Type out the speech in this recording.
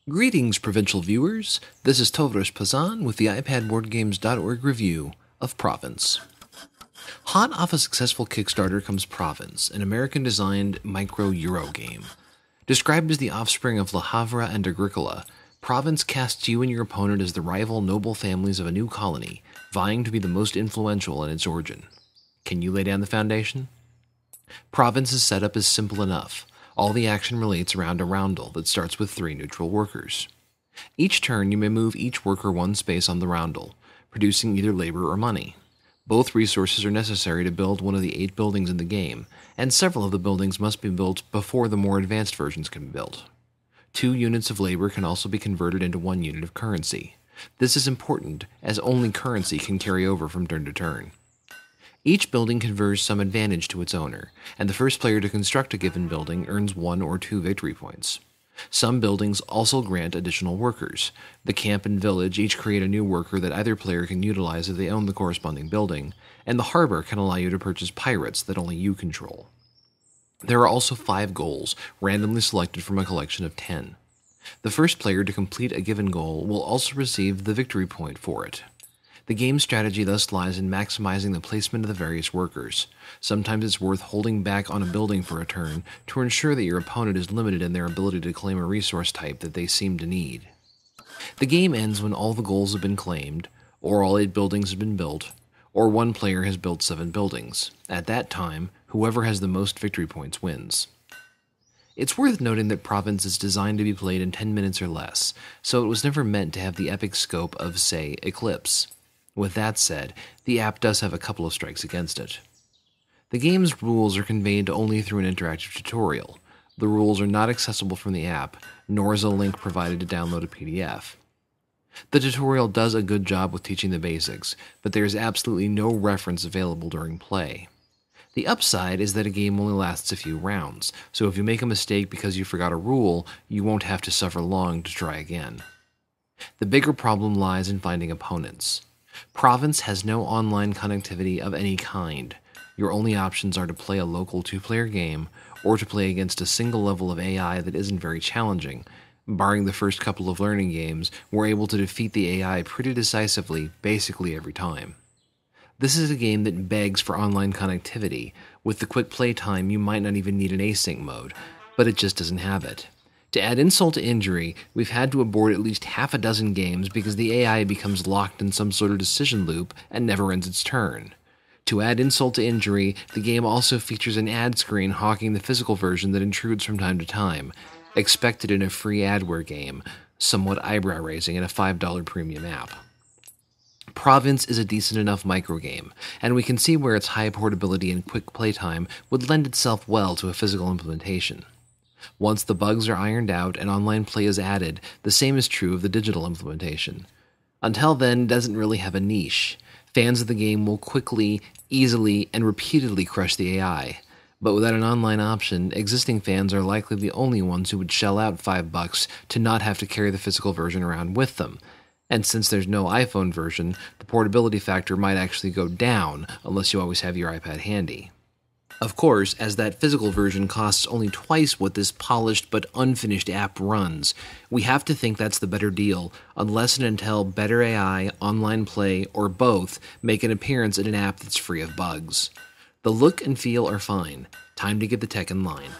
Greetings, provincial viewers. This is Tovros Pazan with the iPadBoardGames.org review of Province. Hot off a successful Kickstarter comes Province, an American-designed micro-Euro game. Described as the offspring of Le Havre and Agricola, Province casts you and your opponent as the rival noble families of a new colony, vying to be the most influential in its origin. Can you lay down the foundation? Province's setup is simple enough. All the action relates around a roundel that starts with 3 neutral workers. Each turn you may move each worker 1 space on the roundel, producing either labor or money. Both resources are necessary to build one of the 8 buildings in the game, and several of the buildings must be built before the more advanced versions can be built. 2 units of labor can also be converted into 1 unit of currency. This is important, as only currency can carry over from turn to turn. Each building confers some advantage to its owner, and the first player to construct a given building earns 1 or 2 victory points. Some buildings also grant additional workers. The camp and village each create a new worker that either player can utilize if they own the corresponding building, and the harbor can allow you to purchase pirates that only you control. There are also 5 goals, randomly selected from a collection of 10. The first player to complete a given goal will also receive the victory point for it. The game's strategy thus lies in maximizing the placement of the various workers. Sometimes it's worth holding back on a building for a turn to ensure that your opponent is limited in their ability to claim a resource type that they seem to need. The game ends when all the goals have been claimed, or all 8 buildings have been built, or 1 player has built 7 buildings. At that time, whoever has the most victory points wins. It's worth noting that Province is designed to be played in 10 minutes or less, so it was never meant to have the epic scope of, say, Eclipse. With that said, the app does have a couple of strikes against it. The game's rules are conveyed only through an interactive tutorial. The rules are not accessible from the app, nor is a link provided to download a PDF. The tutorial does a good job with teaching the basics, but there is absolutely no reference available during play. The upside is that a game only lasts a few rounds, so if you make a mistake because you forgot a rule, you won't have to suffer long to try again. The bigger problem lies in finding opponents. Province has no online connectivity of any kind. Your only options are to play a local 2-player game, or to play against a single level of AI that isn't very challenging. Barring the first couple of learning games, we're able to defeat the AI pretty decisively, basically every time. This is a game that begs for online connectivity. With the quick play time, you might not even need an async mode, but it just doesn't have it. To add insult to injury, we've had to abort at least half a dozen games because the AI becomes locked in some sort of decision loop and never ends its turn. To add insult to injury, the game also features an ad screen hawking the physical version that intrudes from time to time, expected in a free adware game, somewhat eyebrow-raising in a $5 premium app. Province is a decent enough microgame, and we can see where its high portability and quick playtime would lend itself well to a physical implementation. Once the bugs are ironed out and online play is added, the same is true of the digital implementation. Until then, it doesn't really have a niche. Fans of the game will quickly, easily, and repeatedly crush the AI. But without an online option, existing fans are likely the only ones who would shell out $5 to not have to carry the physical version around with them. And since there's no iPhone version, the portability factor might actually go down unless you always have your iPad handy. Of course, as that physical version costs only twice what this polished but unfinished app runs, we have to think that's the better deal, unless and until better AI, online play, or both make an appearance in an app that's free of bugs. The look and feel are fine. Time to get the tech in line.